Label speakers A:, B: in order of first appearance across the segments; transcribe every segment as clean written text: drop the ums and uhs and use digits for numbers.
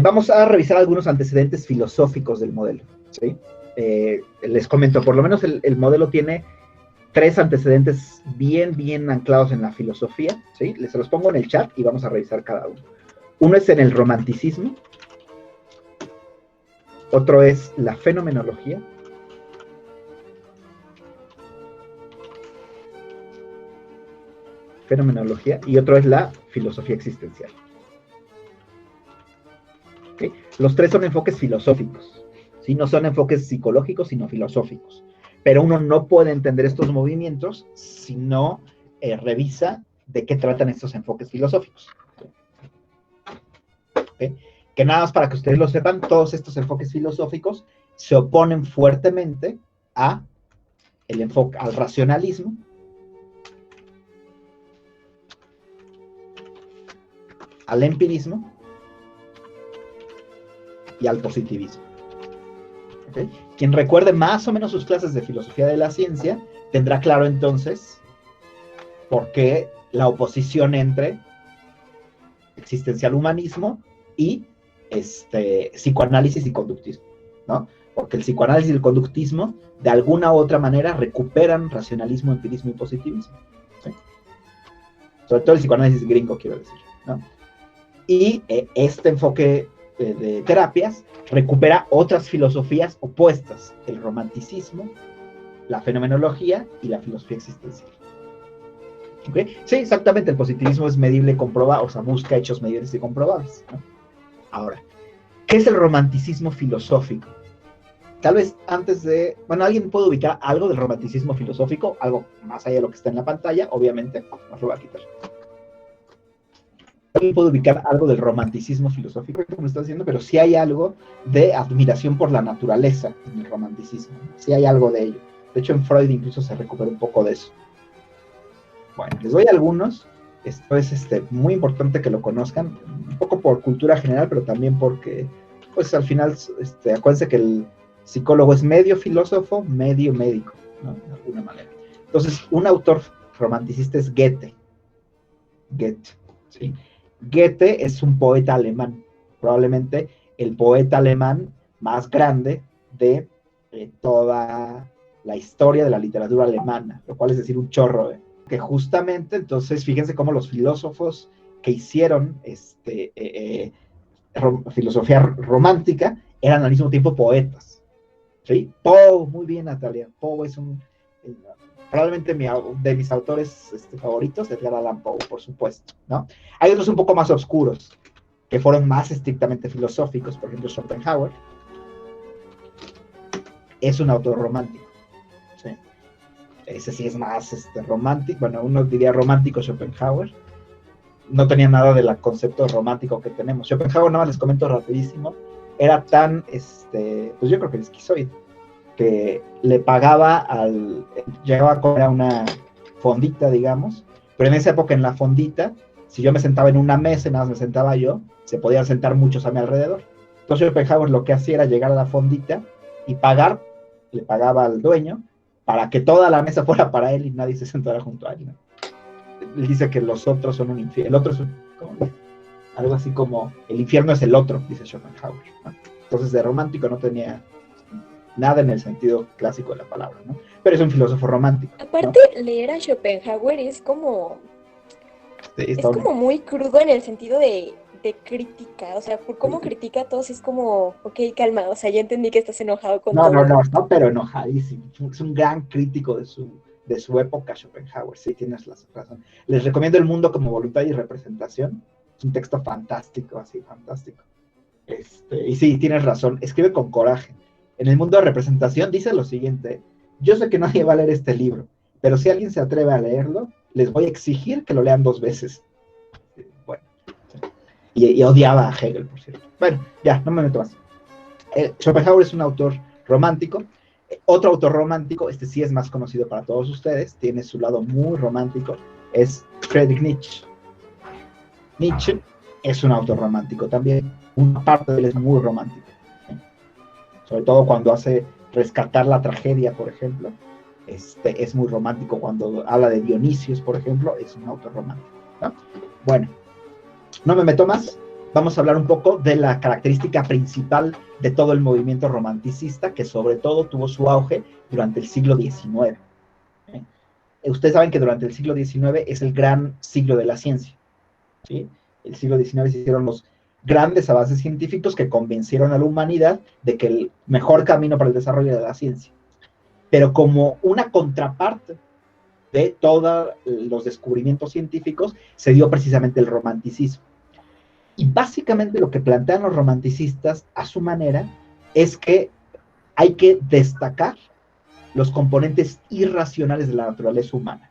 A: Vamos a revisar algunos antecedentes filosóficos del modelo, ¿sí? Les comento, por lo menos el modelo tiene 3 antecedentes bien anclados en la filosofía, ¿sí? Les los pongo en el chat y vamos a revisar cada uno. Uno es en el romanticismo, otro es la fenomenología, y otro es la filosofía existencial. ¿Okay? Los 3 son enfoques filosóficos, ¿sí? No son enfoques psicológicos, sino filosóficos. Pero uno no puede entender estos movimientos si no revisa de qué tratan estos enfoques filosóficos. ¿Okay? Que nada más para que ustedes lo sepan, todos estos enfoques filosóficos se oponen fuertemente al racionalismo, al empirismo y al positivismo. ¿Okay? Quien recuerde más o menos sus clases de filosofía de la ciencia tendrá claro entonces por qué la oposición entre existencial humanismo y psicoanálisis y conductismo, ¿no? Porque el psicoanálisis y el conductismo de alguna u otra manera recuperan racionalismo, empirismo y positivismo, ¿sí? Sobre todo el psicoanálisis gringo, quiero decir, ¿no? Y este enfoque de terapias recupera otras filosofías opuestas, el romanticismo, la fenomenología y la filosofía existencial. ¿Okay? Sí, exactamente, el positivismo es medible, comprobable, o sea, busca hechos medibles y comprobables, ¿no? Ahora, ¿qué es el romanticismo filosófico? Tal vez antes de... Bueno, ¿alguien puede ubicar algo del romanticismo filosófico? Algo más allá de lo que está en la pantalla, obviamente. Nos lo voy a quitar. ¿Alguien puede ubicar algo del romanticismo filosófico? Como está diciendo, pero sí hay algo de admiración por la naturaleza en el romanticismo. Sí hay algo de ello. De hecho, en Freud incluso se recupera un poco de eso. Bueno, les doy algunos. Esto es muy importante que lo conozcan, un poco por cultura general, pero también porque, pues al final, acuérdense que el psicólogo es medio filósofo, medio médico, ¿no? De alguna manera. Entonces, un autor romanticista es Goethe. Goethe, ¿sí? Goethe es un poeta alemán, probablemente el poeta alemán más grande de toda la historia de la literatura alemana, lo cual es decir un chorro, que justamente, entonces, fíjense cómo los filósofos que hicieron filosofía romántica eran al mismo tiempo poetas, ¿sí? Poe, muy bien, Natalia, Poe es probablemente de mis autores favoritos, Edgar Allan Poe, por supuesto, ¿no? Hay otros un poco más oscuros, que fueron más estrictamente filosóficos, por ejemplo, Schopenhauer es un autor romántico, ¿sí? Ese sí es más romántico, bueno, uno diría romántico Schopenhauer, no tenía nada del concepto romántico que tenemos. Schopenhauer, nada más les comento rapidísimo, era tan, pues yo creo que esquizoide, que le pagaba llegaba a comer a una fondita, digamos, pero en esa época en la fondita, si yo me sentaba en una mesa y nada más me sentaba yo, se podían sentar muchos a mi alrededor. Entonces Schopenhauer lo que hacía era llegar a la fondita y le pagaba al dueño, para que toda la mesa fuera para él y nadie se sentara junto a él, ¿no? Él dice que los otros son un infierno, el otro es algo así como, el infierno es el otro, dice Schopenhauer, ¿no? Entonces de romántico no tenía nada en el sentido clásico de la palabra, ¿no? Pero es un filósofo romántico,
B: aparte,
A: ¿no?
B: leer a Schopenhauer es como
A: Sí,
B: es como muy crudo en el sentido de crítica, o sea, por cómo critica a todos es como, ok, calma, o sea, ya entendí que estás enojado con todo.
A: No, pero enojadísimo. Es un gran crítico de su época, Schopenhauer, sí, tienes razón. Les recomiendo El mundo como voluntad y representación, es un texto fantástico, así, fantástico. Y sí, tienes razón, escribe con coraje. En El mundo de representación dice lo siguiente: yo sé que nadie va a leer este libro, pero si alguien se atreve a leerlo, les voy a exigir que lo lean 2 veces. Bueno, y odiaba a Hegel, por cierto. Bueno, ya, no me meto más. Schopenhauer es un autor romántico. Otro autor romántico, sí es más conocido para todos ustedes, tiene su lado muy romántico, es Friedrich Nietzsche. Nietzsche es un autor romántico también. Una parte de él es muy romántica. Sobre todo cuando hace rescatar la tragedia, por ejemplo. Es muy romántico. Cuando habla de Dionisios, por ejemplo, es un autor romántico, ¿no? Bueno, no me meto más. Vamos a hablar un poco de la característica principal de todo el movimiento romanticista, que sobre todo tuvo su auge durante el siglo XIX. Ustedes saben que durante el siglo XIX es el gran siglo de la ciencia, ¿sí? El siglo XIX se hicieron los grandes avances científicos que convencieron a la humanidad de que el mejor camino para el desarrollo era la ciencia. Pero como una contraparte de todos los descubrimientos científicos, se dio precisamente el romanticismo. Y básicamente lo que plantean los romanticistas a su manera es que hay que destacar los componentes irracionales de la naturaleza humana,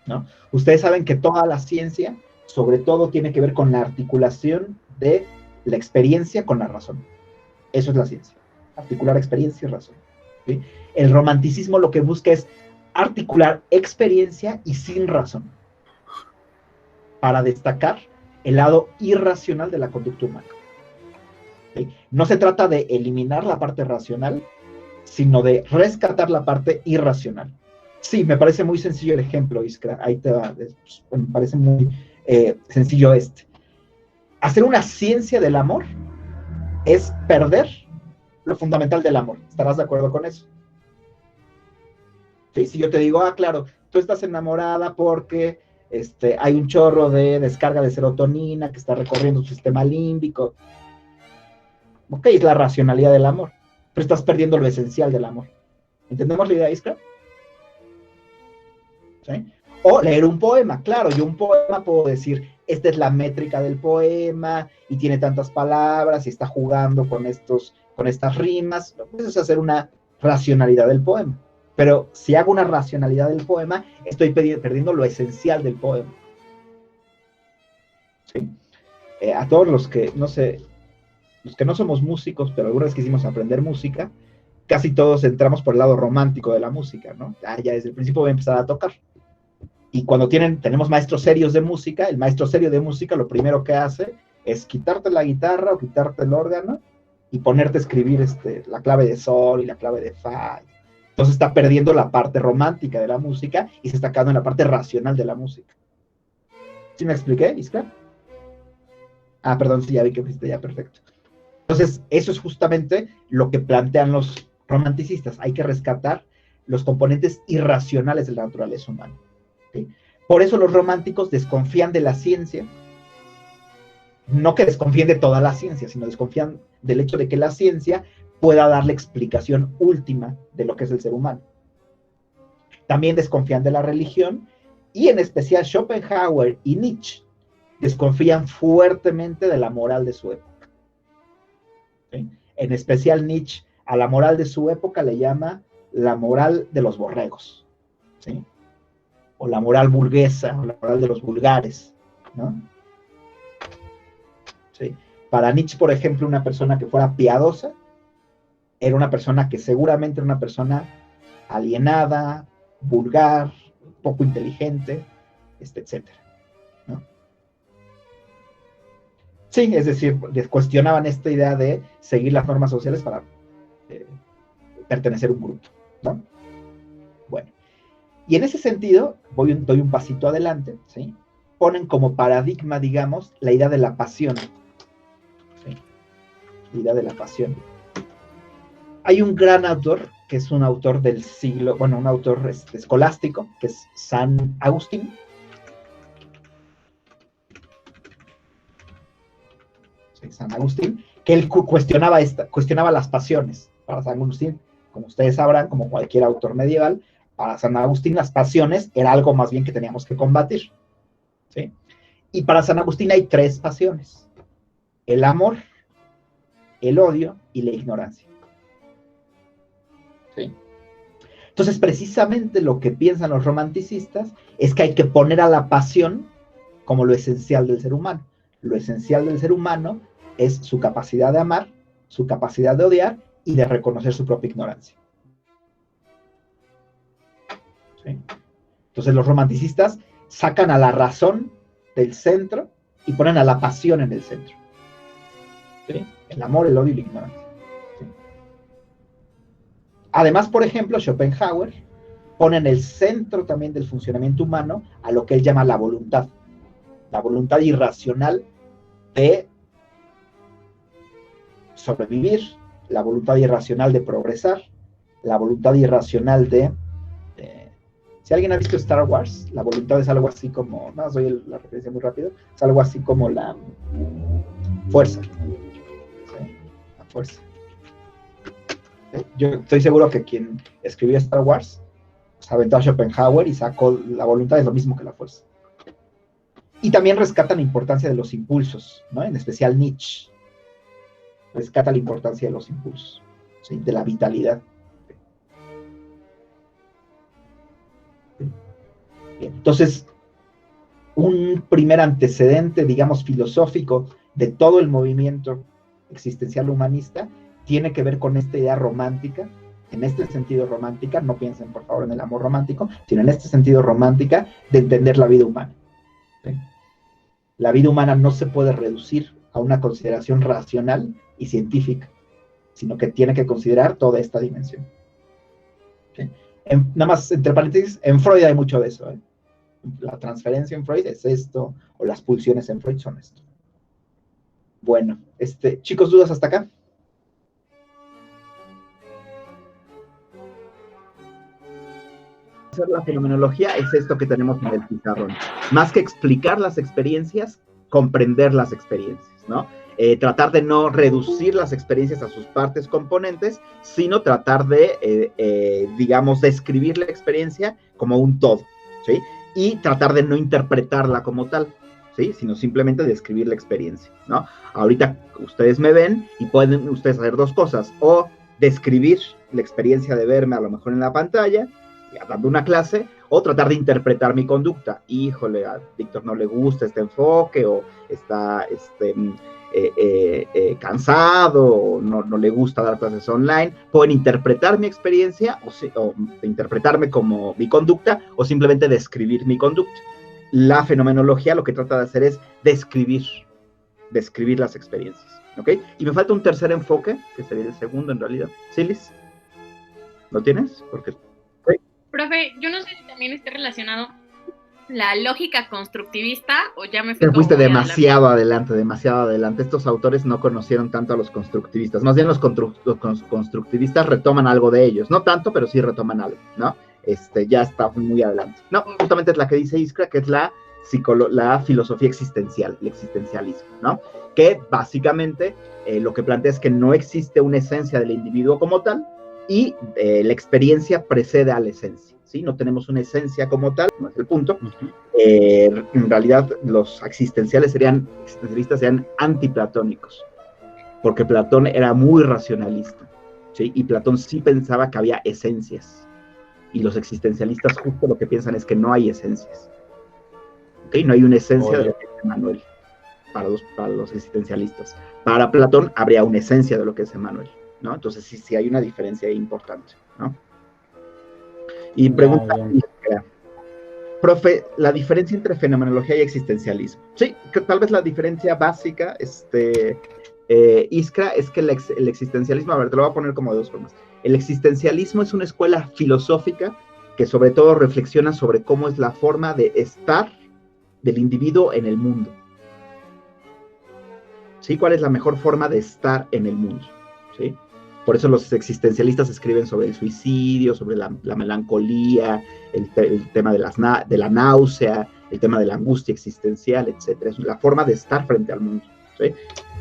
A: ¿no? Ustedes saben que toda la ciencia, sobre todo, tiene que ver con la articulación de la experiencia con la razón. Eso es la ciencia, articular experiencia y razón, ¿sí? El romanticismo lo que busca es articular experiencia y sin razón, para destacar el lado irracional de la conducta humana, ¿sí? No se trata de eliminar la parte racional, sino de rescatar la parte irracional. Sí, me parece muy sencillo el ejemplo, Iskra, ahí te va, me parece muy sencillo este. Hacer una ciencia del amor es perder lo fundamental del amor. ¿Estarás de acuerdo con eso? ¿Sí? Si yo te digo, claro, tú estás enamorada porque hay un chorro de descarga de serotonina que está recorriendo tu sistema límbico. Ok, es la racionalidad del amor, pero estás perdiendo lo esencial del amor. ¿Entendemos la idea, Iskra? ¿Sí? O leer un poema, claro, yo un poema puedo decir, esta es la métrica del poema, y tiene tantas palabras, y está jugando con estas rimas, puedes hacer una racionalidad del poema. Pero si hago una racionalidad del poema, estoy perdiendo lo esencial del poema. ¿Sí? A todos los que, no sé, los que no somos músicos, pero alguna vez quisimos aprender música, casi todos entramos por el lado romántico de la música, ¿no? Ya desde el principio voy a empezar a tocar. Y cuando tenemos maestros serios de música, el maestro serio de música lo primero que hace es quitarte la guitarra o quitarte el órgano y ponerte a escribir la clave de sol y la clave de fa. Entonces está perdiendo la parte romántica de la música y se está quedando en la parte racional de la música. ¿Sí me expliqué, Iskra? Perdón, sí, ya vi que fuiste ya, perfecto. Entonces, eso es justamente lo que plantean los romanticistas. Hay que rescatar los componentes irracionales de la naturaleza humana. ¿Sí? Por eso los románticos desconfían de la ciencia, no que desconfíen de toda la ciencia, sino desconfían del hecho de que la ciencia pueda dar la explicación última de lo que es el ser humano. También desconfían de la religión, y en especial Schopenhauer y Nietzsche desconfían fuertemente de la moral de su época. ¿Sí? En especial Nietzsche a la moral de su época le llama la moral de los borregos, ¿sí? O la moral burguesa, o la moral de los vulgares, ¿no? ¿Sí? Para Nietzsche, por ejemplo, una persona que fuera piadosa era una persona que seguramente era una persona alienada, vulgar, poco inteligente, etcétera, ¿no? Sí, es decir, cuestionaban esta idea de seguir las normas sociales para pertenecer a un grupo, ¿no? Bueno, y en ese sentido, doy un pasito adelante, ¿sí? Ponen como paradigma, digamos, la idea de la pasión, ¿sí? La idea de la pasión. Hay un gran autor, que es un autor del siglo, bueno, un autor escolástico, que es San Agustín. Sí, San Agustín, que él cuestionaba las pasiones. Para San Agustín, como ustedes sabrán, como cualquier autor medieval, para San Agustín las pasiones era algo más bien que teníamos que combatir, ¿sí? Y para San Agustín hay 3 pasiones: el amor, el odio y la ignorancia, ¿sí? Entonces, precisamente lo que piensan los romanticistas es que hay que poner a la pasión como lo esencial del ser humano. Lo esencial del ser humano es su capacidad de amar, su capacidad de odiar y de reconocer su propia ignorancia, ¿sí? Entonces los romanticistas sacan a la razón del centro y ponen a la pasión en el centro. ¿Sí? El amor, el odio y la ignorancia. ¿Sí? Además, por ejemplo, Schopenhauer pone en el centro también del funcionamiento humano a lo que él llama la voluntad irracional de sobrevivir, la voluntad irracional de progresar, la voluntad irracional de... si alguien ha visto Star Wars, la voluntad es algo así como, no, soy la referencia muy rápido, es algo así como la fuerza. ¿Sí? La fuerza. Yo estoy seguro que quien escribió Star Wars se aventó a Schopenhauer y sacó la voluntad, es lo mismo que la fuerza. Y también rescata la importancia de los impulsos, ¿no? En especial Nietzsche rescata la importancia de los impulsos, ¿sí? De la vitalidad. Bien, entonces, un primer antecedente, digamos, filosófico de todo el movimiento existencial humanista tiene que ver con esta idea romántica, en este sentido romántica, no piensen por favor en el amor romántico, sino en este sentido romántica de entender la vida humana. ¿Sí? La vida humana no se puede reducir a una consideración racional y científica, sino que tiene que considerar toda esta dimensión. ¿Sí? Nada más, entre paréntesis, en Freud hay mucho de eso, ¿eh? La transferencia en Freud es esto, o las pulsiones en Freud son esto. Bueno, chicos, ¿dudas hasta acá? La fenomenología es esto que tenemos en el pizarrón. Más que explicar las experiencias, comprender las experiencias, ¿no? Tratar de no reducir las experiencias a sus partes componentes, sino tratar de, digamos, describir la experiencia como un todo, ¿sí? Y tratar de no interpretarla como tal, ¿sí? Sino simplemente describir la experiencia, ¿no? Ahorita ustedes me ven y pueden ustedes hacer dos cosas, o describir la experiencia de verme a lo mejor en la pantalla, dando una clase, o tratar de interpretar mi conducta. Híjole, a Víctor no le gusta este enfoque, o está cansado, o no le gusta dar clases online. Pueden interpretar mi experiencia, o interpretarme como mi conducta, o simplemente describir mi conducta. La fenomenología lo que trata de hacer es describir las experiencias, ¿ok? Y me falta un tercer enfoque, que sería el segundo en realidad. ¿Sí, Liz? ¿Lo tienes? Porque...
C: Profe, yo no sé si también esté relacionado la lógica constructivista o ya me fui
A: Te fuiste demasiado adelante. Estos autores no conocieron tanto a los constructivistas. Más bien los constructivistas retoman algo de ellos. No tanto, pero sí retoman algo, ¿no? Ya está muy adelante. No, justamente es la que dice Iskra, que es la filosofía existencial, el existencialismo, ¿no? Que básicamente lo que plantea es que no existe una esencia del individuo como tal, y la experiencia precede a la esencia, ¿sí? No tenemos una esencia como tal, no es el punto. En realidad, los existencialistas serían antiplatónicos, porque Platón era muy racionalista, ¿sí? Y Platón sí pensaba que había esencias, y los existencialistas justo lo que piensan es que no hay esencias, ¿okay? No hay una esencia de lo que es Emmanuel, para los existencialistas. Para Platón habría una esencia de lo que es Emmanuel, ¿no? Entonces sí hay una diferencia importante, ¿no? Y pregunta, profe, la diferencia entre fenomenología y existencialismo. Sí, que tal vez la diferencia básica, Iskra, es que el existencialismo, a ver, te lo voy a poner como de dos formas. El existencialismo es una escuela filosófica que sobre todo reflexiona sobre cómo es la forma de estar del individuo en el mundo. ¿Sí? ¿Cuál es la mejor forma de estar en el mundo? ¿Sí? Por eso los existencialistas escriben sobre el suicidio, sobre la melancolía, el tema de la náusea, el tema de la angustia existencial, etc. Es la forma de estar frente al mundo, ¿sí?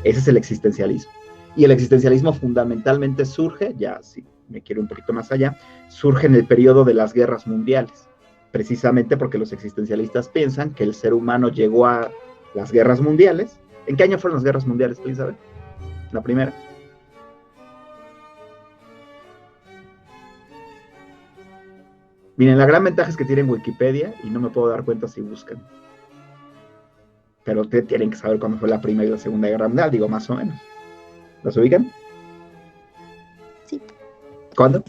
A: Ese es el existencialismo. Y el existencialismo fundamentalmente surge, ya si me quiero un poquito más allá, surge en el periodo de las guerras mundiales, precisamente porque los existencialistas piensan que el ser humano llegó a las guerras mundiales. ¿En qué año fueron las guerras mundiales, tú sabes? La primera. Miren, la gran ventaja es que tienen Wikipedia y no me puedo dar cuenta si buscan. Pero tienen que saber cuándo fue la Primera y la Segunda Guerra Mundial, digo, más o menos. ¿Las ubican?
B: Sí.
A: ¿Cuándo?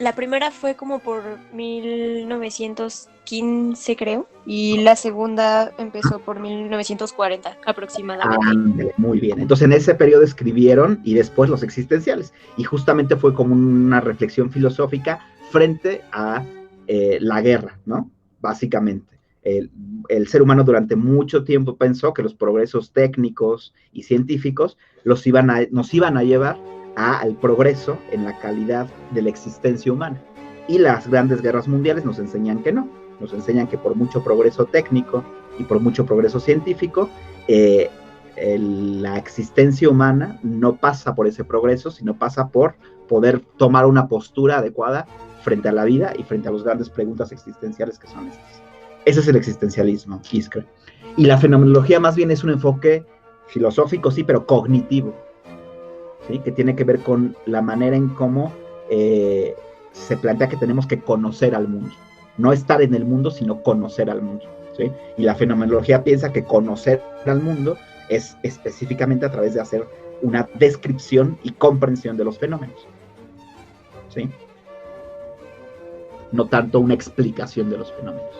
B: La primera fue como por 1915, creo, y la segunda empezó por 1940 aproximadamente.
A: Ándale, muy bien. Entonces, en ese periodo escribieron y después los existenciales. Y justamente fue como una reflexión filosófica frente a la guerra, ¿no? Básicamente. El ser humano durante mucho tiempo pensó que los progresos técnicos y científicos nos iban a llevar al progreso en la calidad de la existencia humana. Y las grandes guerras mundiales nos enseñan que no. Nos enseñan que por mucho progreso técnico y por mucho progreso científico, la existencia humana no pasa por ese progreso, sino pasa por poder tomar una postura adecuada frente a la vida y frente a las grandes preguntas existenciales que son estas. Ese es el existencialismo, Iskra. Y la fenomenología más bien es un enfoque filosófico, sí, pero cognitivo, ¿sí? Que tiene que ver con la manera en cómo se plantea que tenemos que conocer al mundo. No estar en el mundo, sino conocer al mundo, ¿sí? Y la fenomenología piensa que conocer al mundo es específicamente a través de hacer una descripción y comprensión de los fenómenos, ¿sí? No tanto una explicación de los fenómenos.